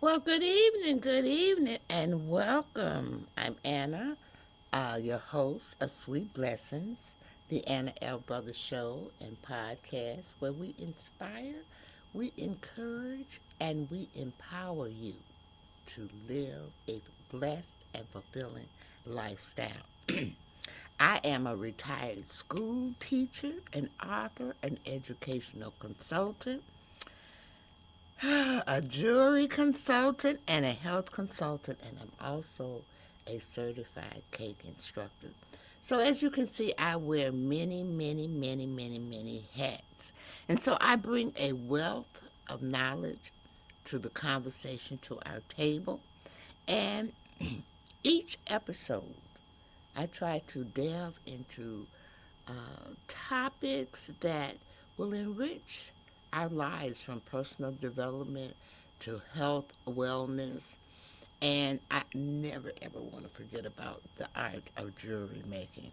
Well, good evening, and welcome. I'm Anna, your host of Sweet Blessings, the Anna L. Brothers Show and podcast, where we inspire, we encourage, and we empower you to live a blessed and fulfilling lifestyle. I am a retired school teacher, an author, an educational consultant, a jewelry consultant, and a health consultant, and I'm also a certified cake instructor. So, as you can see, I wear many hats. And so, I bring a wealth of knowledge to the conversation, to our table. And each episode, I try to delve into topics that will enrich our lives, from personal development to health, wellness, and I never ever want to forget about the art of jewelry making.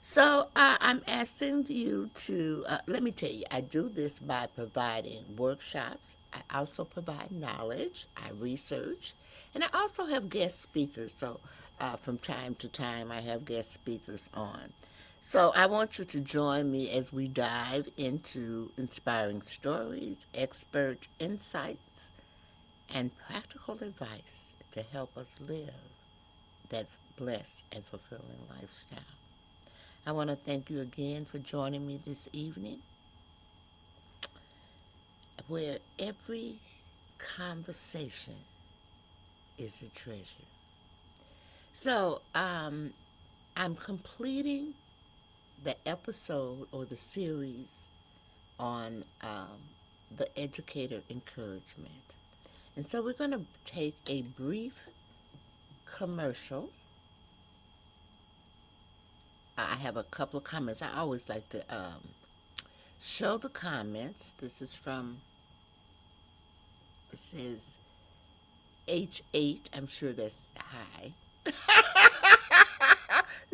So I'm asking you to, let me tell you, I do this by providing workshops. I also provide knowledge, I research, and I also have guest speakers. So from time to time, I have guest speakers on. So I want you to join me as we dive into inspiring stories, expert insights, and practical advice to help us live that blessed and fulfilling lifestyle. I want to thank you again for joining me this evening, where every conversation is a treasure. So, I'm completing the episode or the series on the educator encouragement. And so, we're going to take a brief commercial. I have a couple of comments. I always like to show the comments. This is from, it says H8. I'm sure that's high.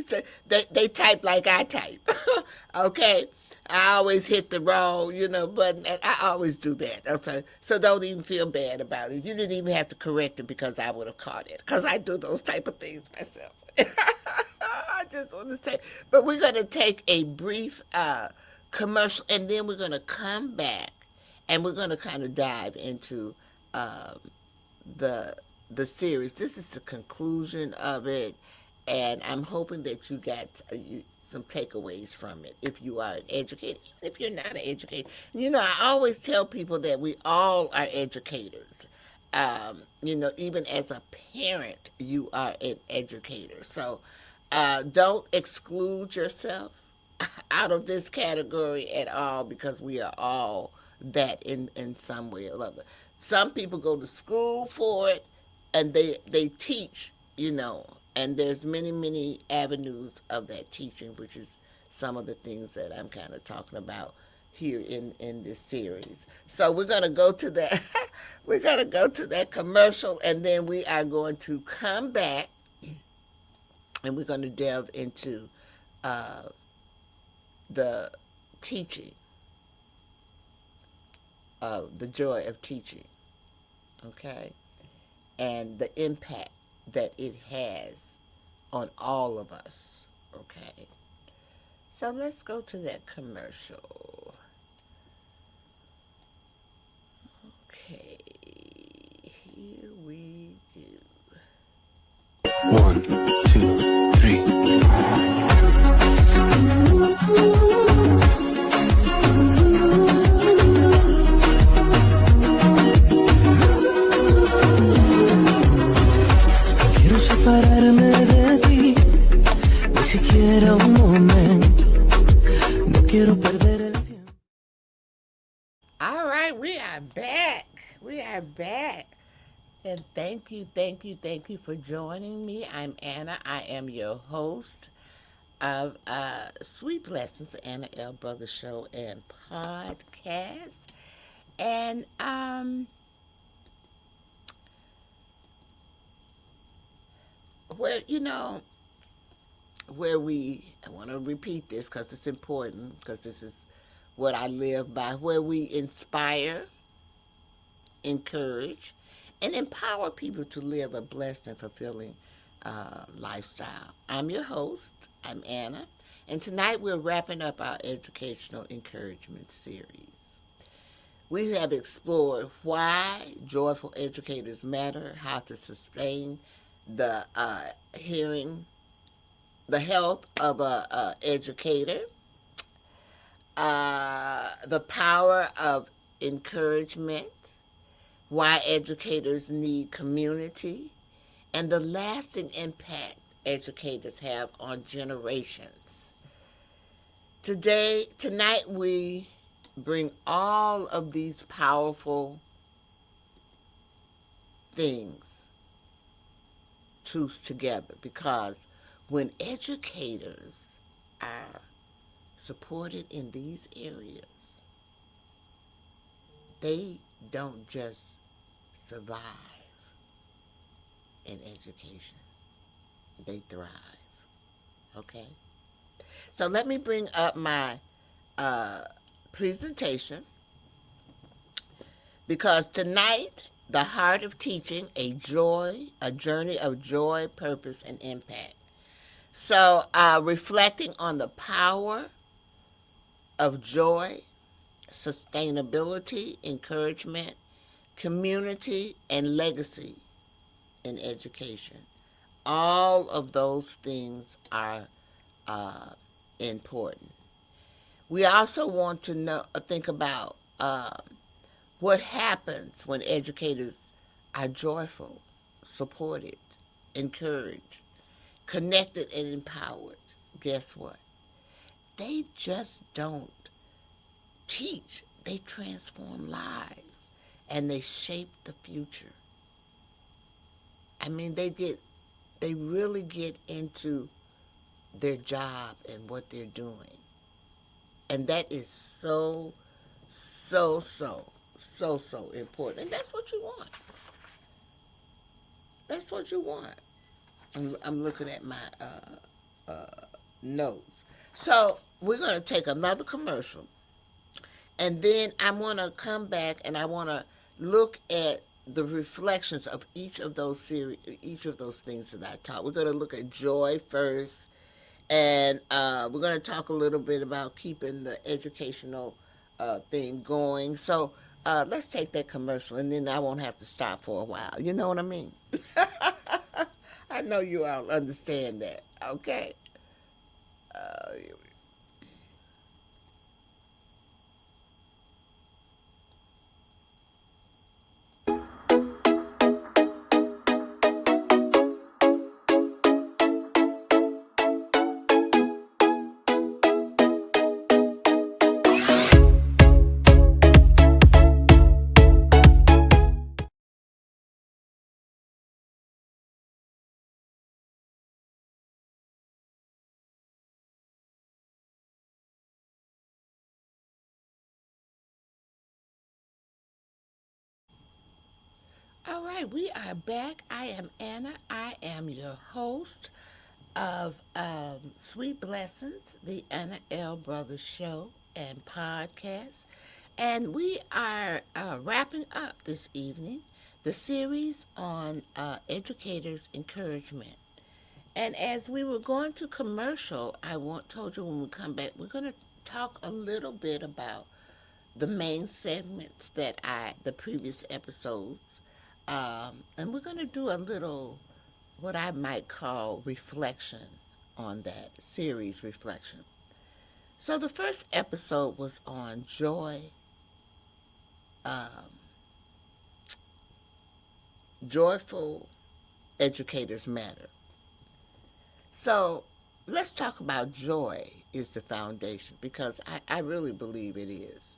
So they type like I type. Okay? I always hit the wrong, button. And I always do that. Okay? So don't even feel bad about it. You didn't even have to correct it because I would have caught it. Because I do those type of things myself. I just want to say. But we're going to take a brief commercial, and then we're going to come back and we're going to kind of dive into um, the the series. This is the conclusion of it, and I'm hoping that you got some takeaways from it. If you are an educator, even if you're not an educator, I always tell people that we all are educators. Even as a parent, you are an educator. So don't exclude yourself out of this category at all, because we are all that in some way or other. Some people go to school for it, and they teach, and there's many avenues of that teaching, which is some of the things that I'm kind of talking about here in this series. So we're gonna go to that we're gonna go to that commercial, and then we are going to come back, and we're going to delve into uh, the teaching of the joy of teaching, okay, and the impact that it has on all of us, okay. So let's go to that commercial. Okay, here we go. One, two, three. Quiero separarme de ti, ni siquiera un momento. No quiero perder el tiempo. All right, we are back. We are back. And thank you for joining me. I'm Anna. I am your host of Sweet Blessings, Anna L. Brothers Show and podcast. And where I want to repeat this because it's important, because this is what I live by, where we inspire, encourage, and empower people to live a blessed and fulfilling lifestyle. I'm your host. I'm Anna, and tonight we're wrapping up our educational encouragement series. We have explored why joyful educators matter, how to sustain the hearing, the health of a educator, the power of encouragement, why educators need community, and the lasting impact educators have on generations. Tonight we bring all of these powerful things, truths together, because when educators are supported in these areas, they don't just survive in education, they thrive. Okay? So let me bring up my presentation, because tonight, the heart of teaching, a journey of joy, purpose, and impact. So reflecting on the power of joy, sustainability, encouragement, community, and legacy in education. All of those things are important. We also want to think about what happens when educators are joyful, supported, encouraged, connected, and empowered. Guess what? They just don't teach, they transform lives and they shape the future. I mean, they really get into their job and what they're doing. And that is so important. And that's what you want. That's what you want. I'm looking at my notes. So we're going to take another commercial, and then I want to come back and I want to look at the reflections of each of those things that I taught. We're going to look at joy first, and we're going to talk a little bit about keeping the educational thing going. So let's take that commercial, and then I won't have to stop for a while. You know what I mean? I know you all understand that. Okay. Here we All right, we are back. I am Anna. I am your host of Sweet Blessings, the Anna L. Brothers Show and podcast. And we are wrapping up this evening the series on educators' encouragement. And as we were going to commercial, told you when we come back, we're going to talk a little bit about the main segments the previous episodes. And we're going to do a little, what I might call reflection on that series reflection. So the first episode was on joy, joyful educators matter. So let's talk about joy is the foundation, because I really believe it is.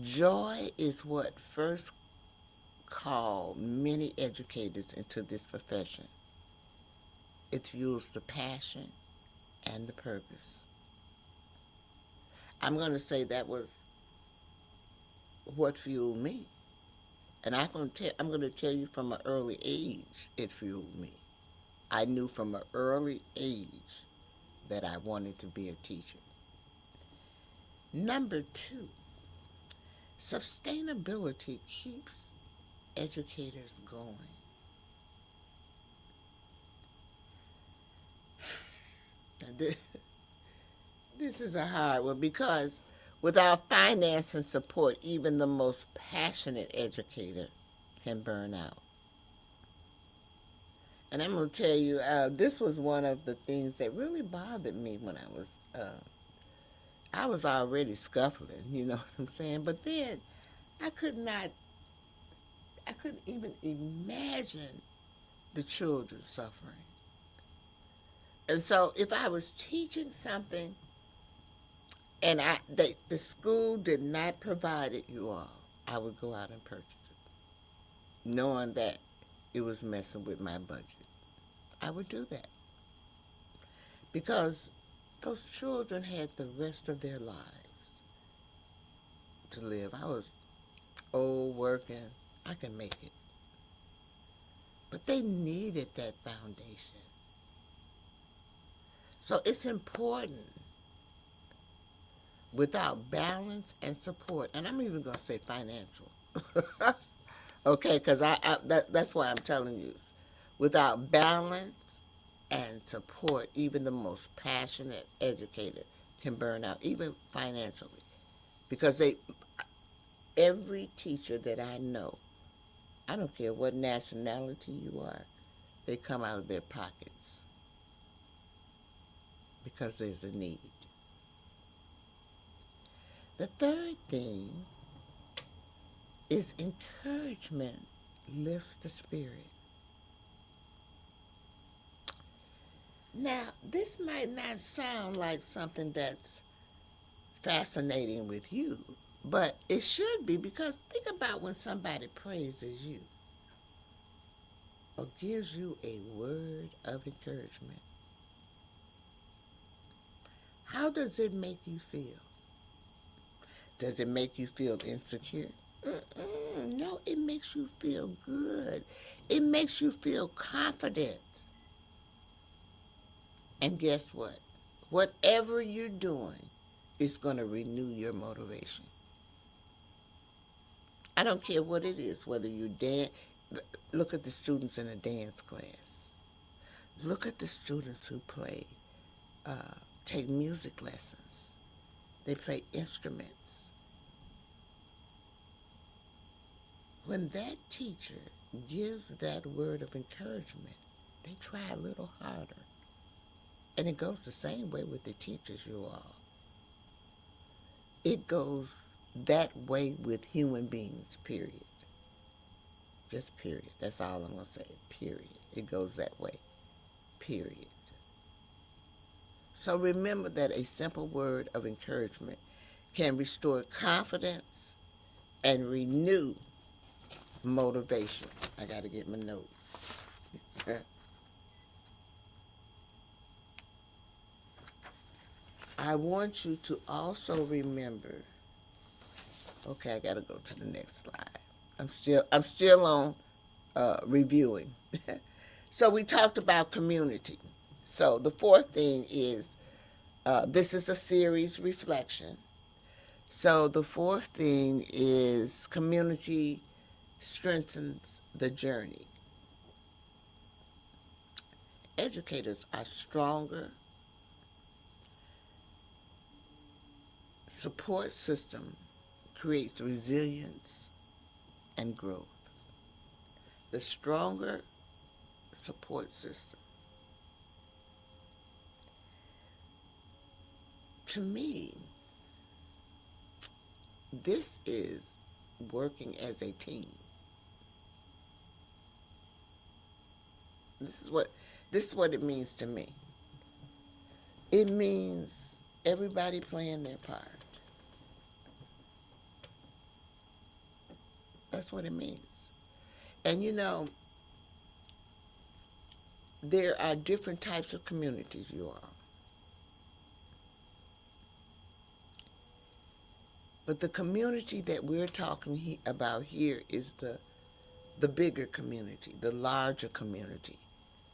Joy is what first called many educators into this profession. It fuels the passion and the purpose. I'm going to say that was what fueled me. And I'm going to tell you from an early age, it fueled me. I knew from an early age that I wanted to be a teacher. Number 2, sustainability keeps educators going? Now, this is a hard one because without finance and support, even the most passionate educator can burn out. And I'm going to tell you, this was one of the things that really bothered me when I was already scuffling, you know what I'm saying? But then I couldn't even imagine the children suffering. And so if I was teaching something and the school did not provide it, you all, I would go out and purchase it, knowing that it was messing with my budget. I would do that because those children had the rest of their lives to live. I was old, working, I can make it. But they needed that foundation. So it's important, without balance and support, and I'm even going to say financial, okay, because that's why I'm telling you. Without balance and support, even the most passionate educator can burn out, even financially. Because every teacher that I know, I don't care what nationality you are, they come out of their pockets because there's a need. The third thing is encouragement lifts the spirit. Now, this might not sound like something that's fascinating with you, but it should be, because think about when somebody praises you or gives you a word of encouragement. How does it make you feel? Does it make you feel insecure? No, it makes you feel good. It makes you feel confident. And guess what? Whatever you're doing is going to renew your motivation. I don't care what it is, whether you dance. Look at the students in a dance class. Look at the students who take music lessons. They play instruments. When that teacher gives that word of encouragement, they try a little harder. And it goes the same way with the teachers, you all. It goes that way with human beings, period. Just period. That's all I'm going to say, period. It goes that way, period. So remember that a simple word of encouragement can restore confidence and renew motivation. I got to get my notes. I want you to also remember, okay, I got to go to the next slide. I'm still on reviewing. So we talked about community. So the fourth thing is, this is a series reflection. So the fourth thing is community strengthens the journey. Educators are stronger. Support system creates resilience and growth. The stronger support system. To me, this is working as a team. This is what it means to me. It means everybody playing their part. That's what it means. And you know, there are different types of communities, you all. But the community that we're talking about here is the bigger community, the larger community.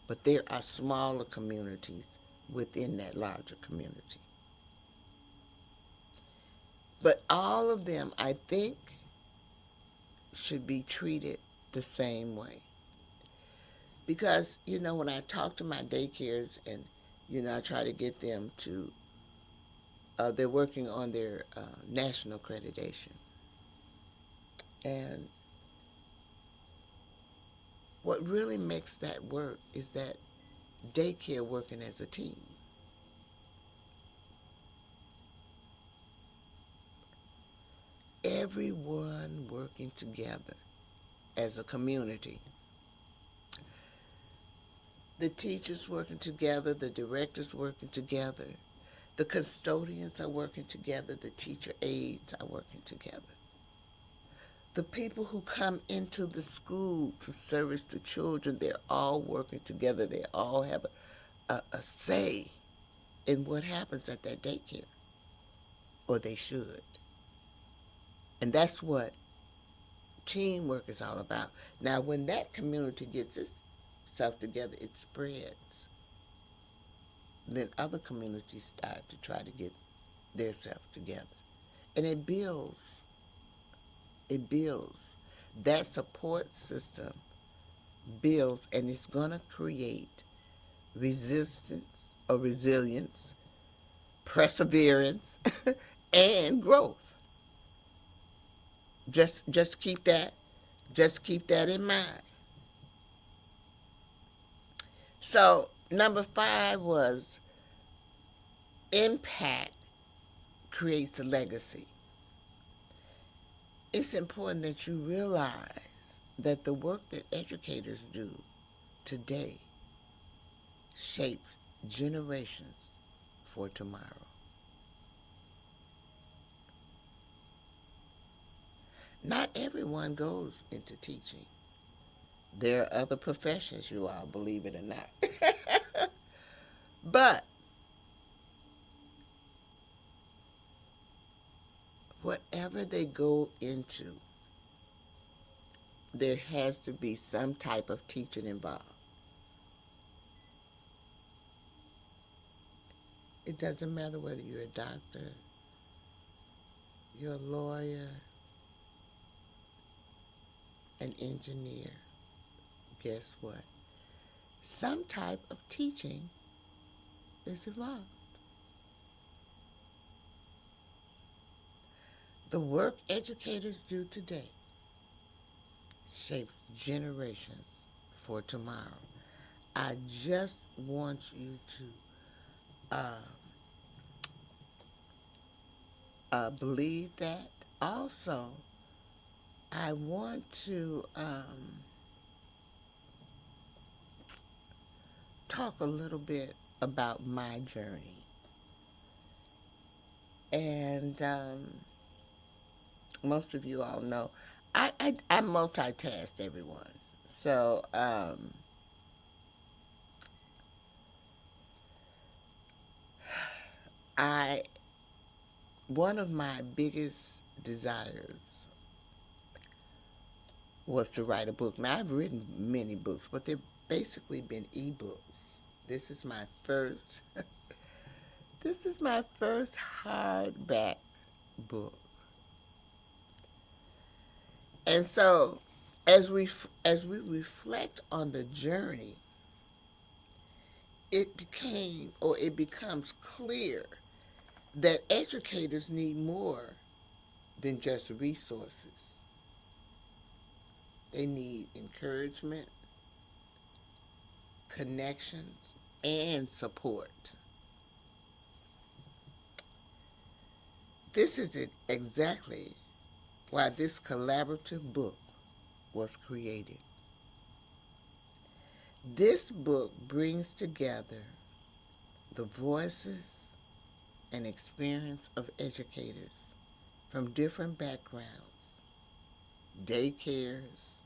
But there are smaller communities within that larger community. But all of them, I think, should be treated the same way. Because, when I talk to my daycares and, I try to get them to, they're working on their national accreditation. And what really makes that work is that daycare working as a team. Everyone working together as a community. The teachers working together, the directors working together, the custodians are working together, the teacher aides are working together. The people who come into the school to service the children, they're all working together. They all have a say in what happens at that daycare, or they should. And that's what teamwork is all about. Now, when that community gets itself together, it spreads. Then other communities start to try to get themselves together. And it builds. It builds. That support system builds, and it's going to create resistance or resilience, perseverance, and growth. Just keep that in mind. So number 5 was impact creates a legacy. It's important that you realize that the work that educators do today shapes generations for tomorrow. Not everyone goes into teaching. There are other professions, you all, believe it or not. But whatever they go into, there has to be some type of teaching involved. It doesn't matter whether you're a doctor, you're a lawyer, an engineer. Guess what? Some type of teaching is involved. The work educators do today shapes generations for tomorrow. I just want you to believe that. Also, I want to talk a little bit about my journey. And most of you all know, I multitask, everyone. So one of my biggest desires was to write a book. Now, I've written many books, but they've basically been ebooks. This is my first hardback book. And so, as we reflect on the journey, it becomes clear that educators need more than just resources. They need encouragement, connections, and support. This is exactly why this collaborative book was created. This book brings together the voices and experience of educators from different backgrounds, daycares,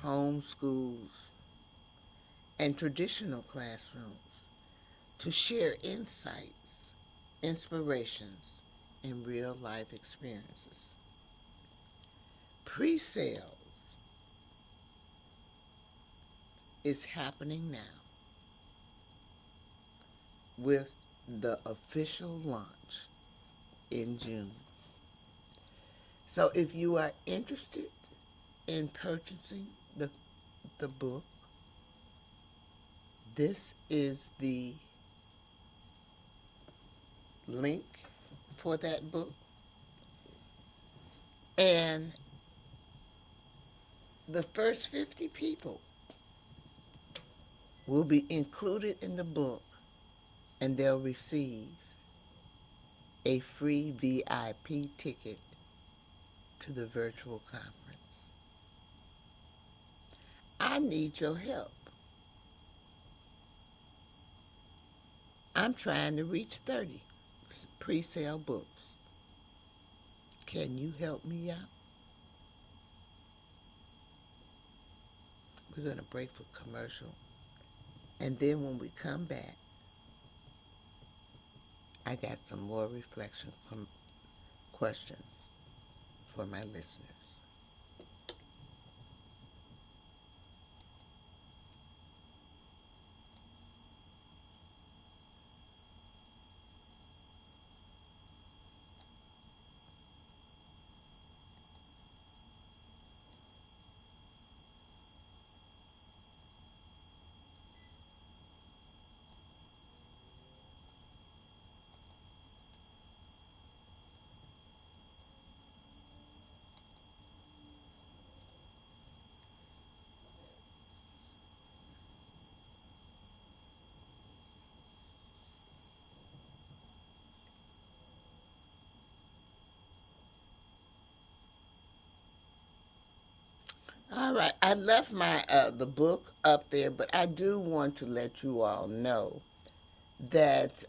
home schools, and traditional classrooms to share insights, inspirations, and real-life experiences. Pre-sales is happening now with the official launch in June. So if you are interested in purchasing the book, this is the link for that book. And the first 50 people will be included in the book, and they'll receive a free VIP ticket to the virtual conference. I need your help. I'm trying to reach 30 pre-sale books. Can you help me out? We're going to break for commercial. And then when we come back, I got some more reflection questions for my listeners. All right, I left my the book up there, but I do want to let you all know that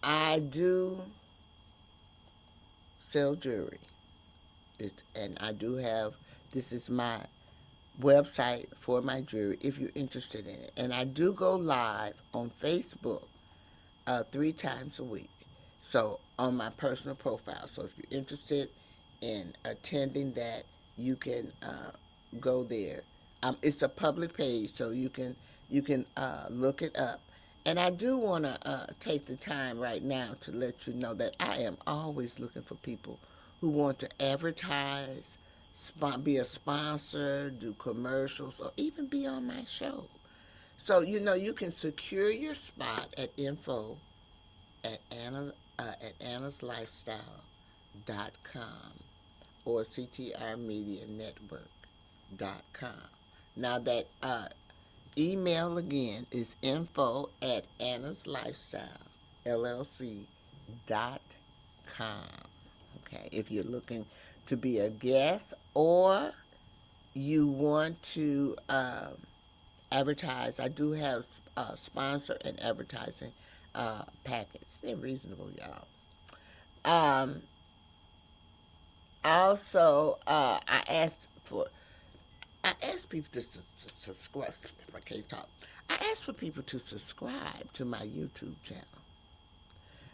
I do sell jewelry. And I do have, this is my website for my jewelry if you're interested in it. And I do go live on Facebook 3 times a week. So on my personal profile. So if you're interested in attending that, you can go there. It's a public page, so you can look it up. And I do want to take the time right now to let you know that I am always looking for people who want to advertise, be a sponsor, do commercials, or even be on my show. So, you can secure your spot at info at annaslifestyle.com or ctrmedianetwork.com. Now that email again is info at annaslifestylellc.com. Okay, if you're looking to be a guest or you want to advertise, I do have sponsor and advertising packets. They're reasonable, y'all. Also, I asked people to subscribe. I can't talk. I asked for people to subscribe to my YouTube channel.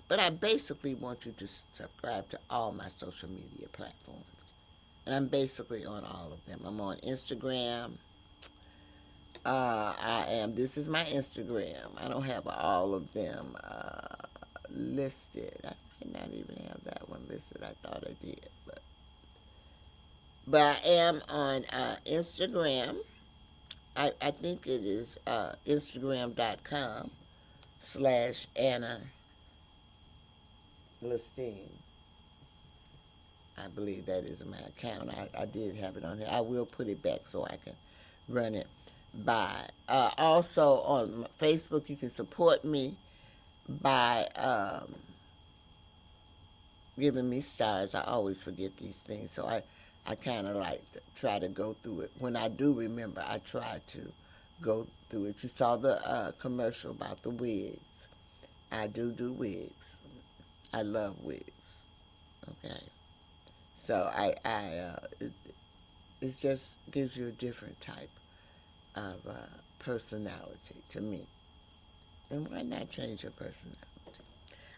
But I basically want you to subscribe to all my social media platforms. And I'm basically on all of them. I'm on Instagram. This is my Instagram. I don't have all of them listed. I might not even have that one listed. I thought I did. But I am on Instagram. I think it is Instagram.com/Anna Listine. I believe that is my account. I did have it on here. I will put it back so I can run it by. Also on Facebook, you can support me by giving me stars. I always forget these things, so I kind of like to try to go through it. When I do remember, I try to go through it. You saw the commercial about the wigs. I do wigs. I love wigs. Okay. So it just gives you a different type of personality to me. And why not change your personality?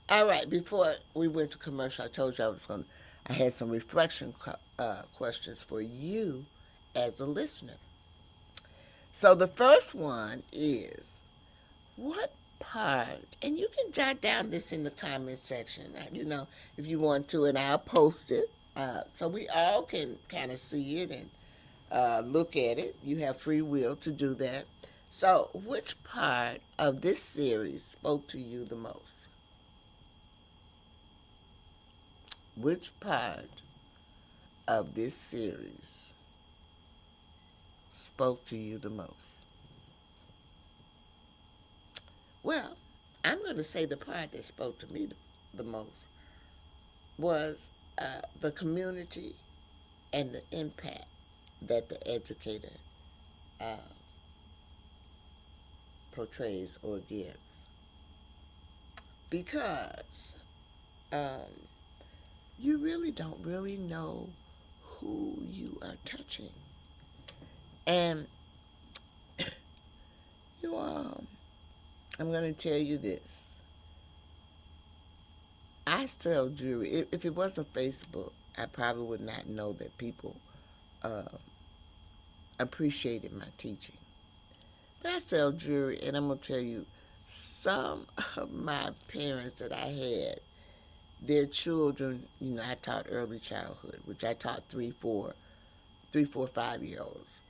All right, before we went to commercial, I told you I had some reflection questions for you as a listener. So the first one is, what part, and you can jot down this in the comment section, if you want to, and I'll post it so we all can kind of see it and look at it. You have free will to do that. So, which part of this series spoke to you the most? Which part of this series spoke to you the most? Well, I'm going to say the part that spoke to me the most was the community and the impact that the educator portrays or gives. Because you really don't really know who you are touching. And I'm going to tell you this. I sell jewelry. If it wasn't Facebook, I probably would not know that people appreciated my teaching. But I sell jewelry, and I'm going to tell you, some of my parents that I had, their children, I taught early childhood, which I taught 3, 4, 5-year-olds.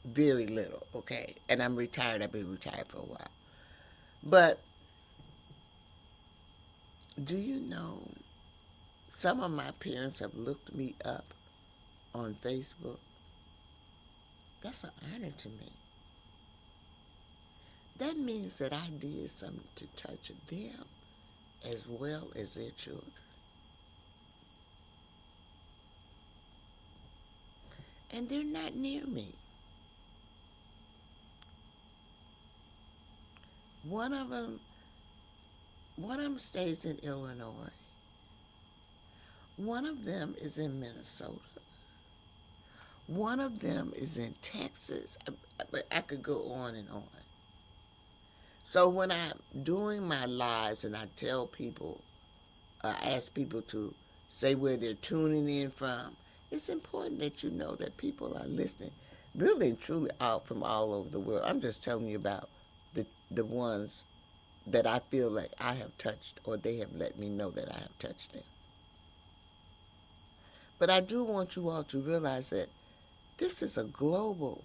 Very little, okay? And I'm retired. I've been retired for a while. But do you know, some of my parents have looked me up on Facebook. That's an honor to me. That means that I did something to touch them as well as their children. And they're not near me. One of them stays in Illinois. One of them is in Minnesota. One of them is in Texas. But I could go on and on. So when I'm doing my lives and I tell people, ask people to say where they're tuning in from, it's important that you know that people are listening, really and truly out from all over the world. I'm just telling you about the ones that I feel like I have touched, or they have let me know that I have touched them. But I do want you all to realize that this is a global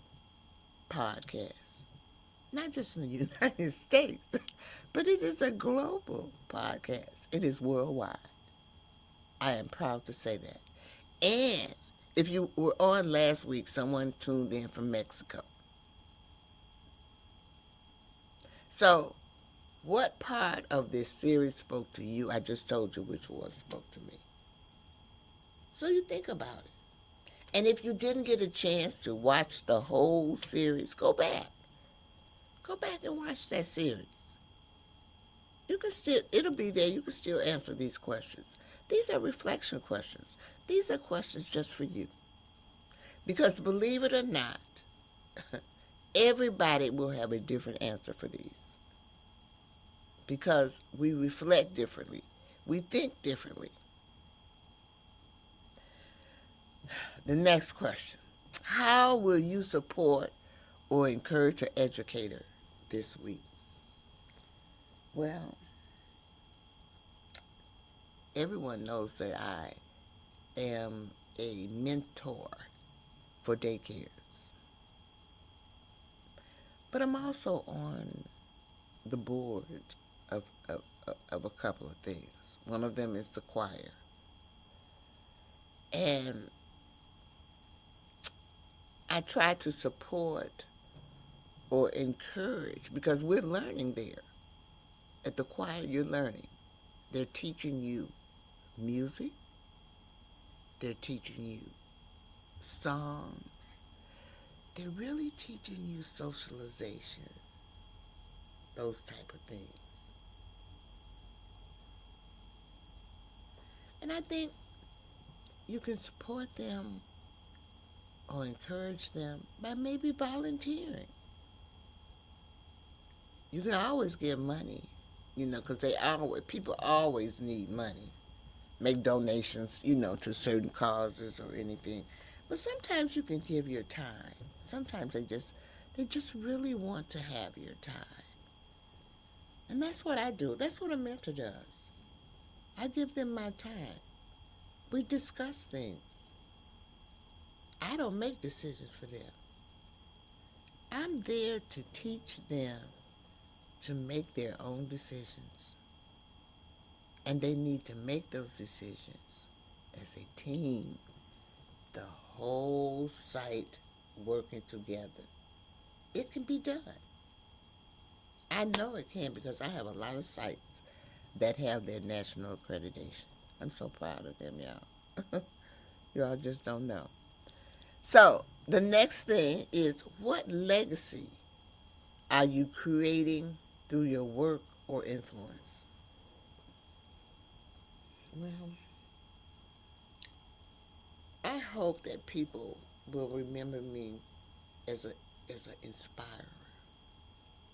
podcast, not just in the United States, but it is a global podcast. It is worldwide. I am proud to say that. And if you were on last week, someone tuned in from Mexico. So, what part of this series spoke to you? I just told you which one spoke to me. So you think about it. And if you didn't get a chance to watch the whole series, go back. Go back and watch that series. It'll be there. You can still answer these questions. These are reflection questions. These are questions just for you. Because believe it or not, everybody will have a different answer for these. Because we reflect differently. We think differently. The next question. How will you support or encourage an educator this week? Well, everyone knows that I am a mentor for daycares. But I'm also on the board of a couple of things. One of them is the choir. And I try to support or encourage, because we're learning there. At the choir, you're learning. They're teaching you music. They're teaching you songs. They're really teaching you socialization, those type of things. And I think you can support them or encourage them by maybe volunteering. You can always give money, because people always need money. Make donations, to certain causes or anything. But sometimes you can give your time. Sometimes they just really want to have your time. And that's what I do. That's what a mentor does. I give them my time. We discuss things. I don't make decisions for them. I'm there to teach them to make their own decisions. And they need to make those decisions as a team, the whole site working together. It can be done. I know it can because I have a lot of sites that have their national accreditation. I'm so proud of them, y'all. Y'all just don't know. So, the next thing is, what legacy are you creating through your work or influence? Well, I hope that people will remember me as an inspirer.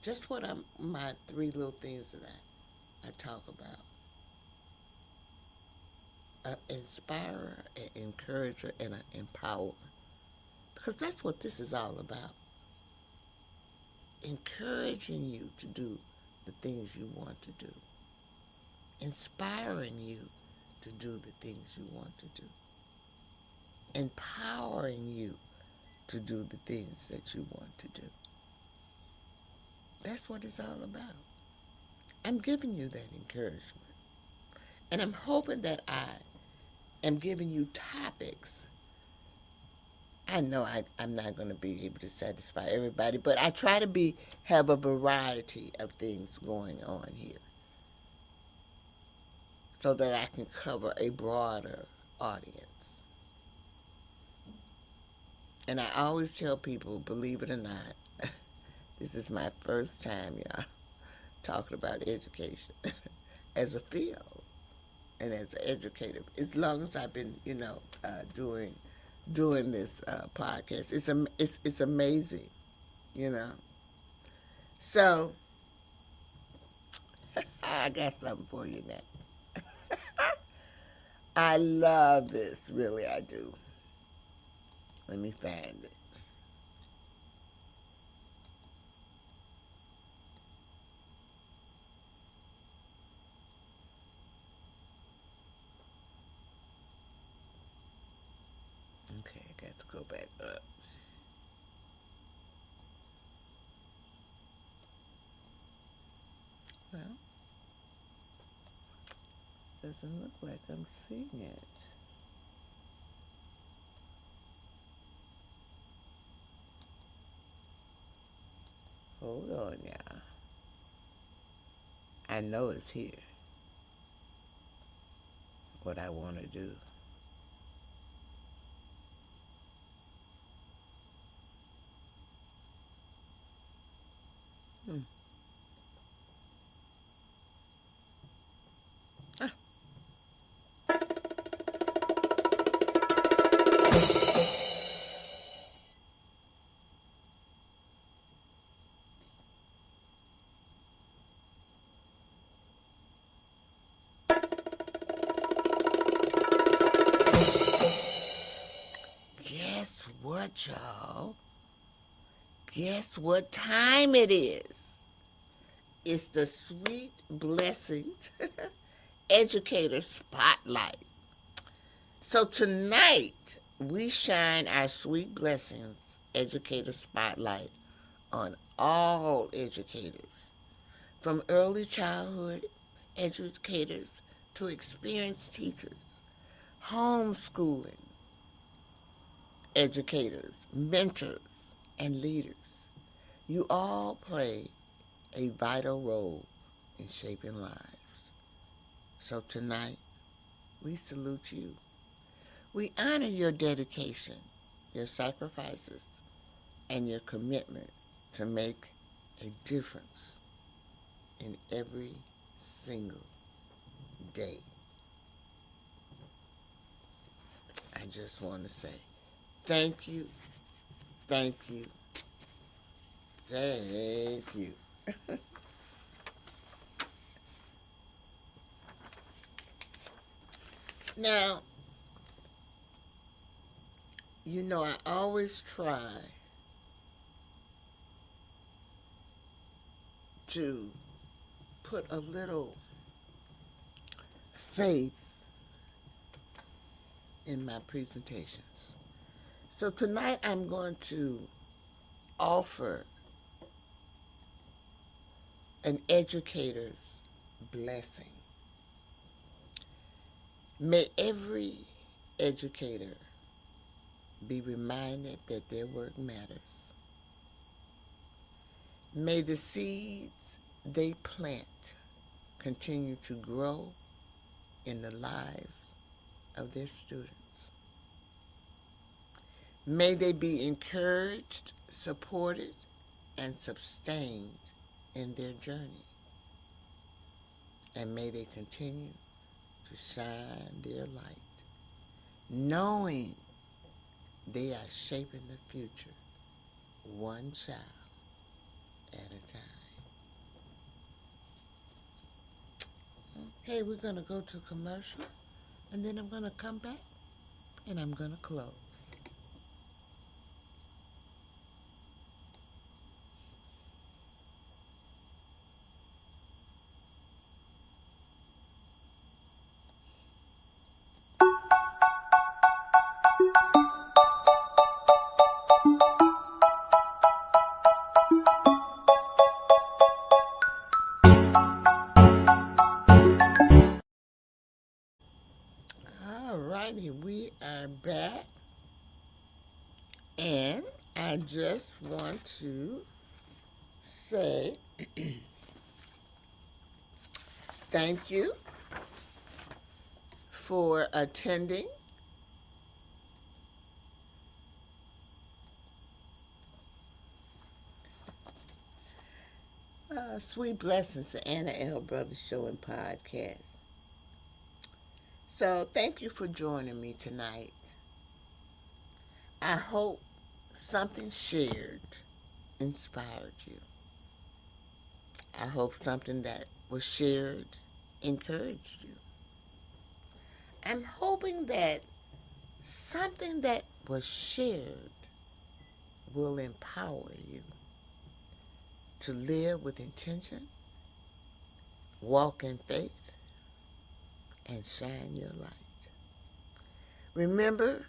Just what my three little things that I talk about. An inspirer, an encourager, and an empowerer. Because that's what this is all about. Encouraging you to do the things you want to do. Inspiring you to do the things you want to do. Empowering you to do the things that you want to do. That's what it's all about. I'm giving you that encouragement. And I'm hoping that I am giving you topics. I know I'm not going to be able to satisfy everybody, but I try to have a variety of things going on here so that I can cover a broader audience. And I always tell people, believe it or not, this is my first time, y'all, talking about education as a field and as an educator. As long as I've been, doing this podcast, it's amazing, So I got something for you now. I love this, really, I do. Let me find it. Okay, I got to go back up. Well, doesn't look like I'm seeing it. Hold on, y'all. I know it's here. What I want to do. Guess what, y'all? Guess what time it is? It's the Sweet Blessings Educator Spotlight. So tonight, we shine our Sweet Blessings Educator Spotlight on all educators, from early childhood educators to experienced teachers, homeschooling educators, mentors, and leaders. You all play a vital role in shaping lives. So tonight, we salute you. We honor your dedication, your sacrifices, and your commitment to make a difference in every single day. I just want to say thank you, thank you, thank you. Now, I always try to put a little faith in my presentations. So tonight I'm going to offer an educator's blessing. May every educator be reminded that their work matters. May the seeds they plant continue to grow in the lives of their students. May they be encouraged, supported, and sustained in their journey. And may they continue to shine their light, knowing they are shaping the future one child at a time. Okay, we're going to go to commercial, and then I'm going to come back, and I'm going to close. Alrighty, we are back, and I just want to say thank you for attending Sweet Blessings, the Anna L. Brothers Show and Podcast. So thank you for joining me tonight. I hope something shared inspired you. I hope something that was shared encouraged you. I'm hoping that something that was shared will empower you to live with intention, walk in faith, and shine your light. Remember,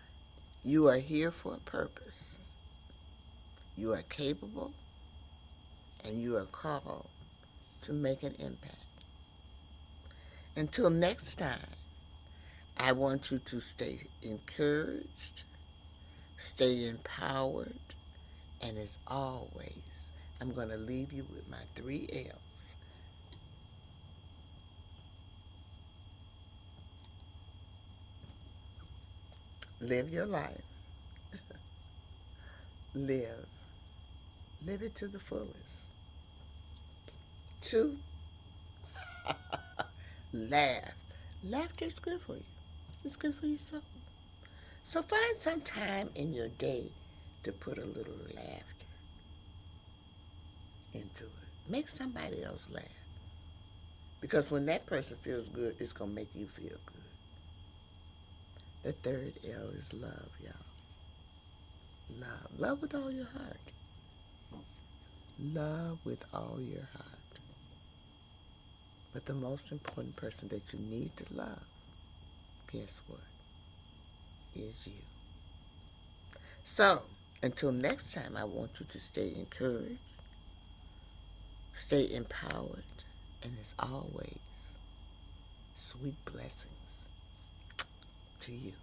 you are here for a purpose. You are capable, and you are called to make an impact. Until next time, I want you to stay encouraged, stay empowered, and as always, I'm going to leave you with my 3 L's. Live your life. Live. Live it to the fullest. 2, laugh. Laughter is good for you. It's good for your soul. So find some time in your day to put a little laughter into it. Make somebody else laugh. Because when that person feels good, it's going to make you feel good. The 3rd L is love, y'all. Love. Love with all your heart. Love with all your heart. But the most important person that you need to love, guess what? Is you. So, until next time, I want you to stay encouraged, stay empowered, and as always, sweet blessings to you.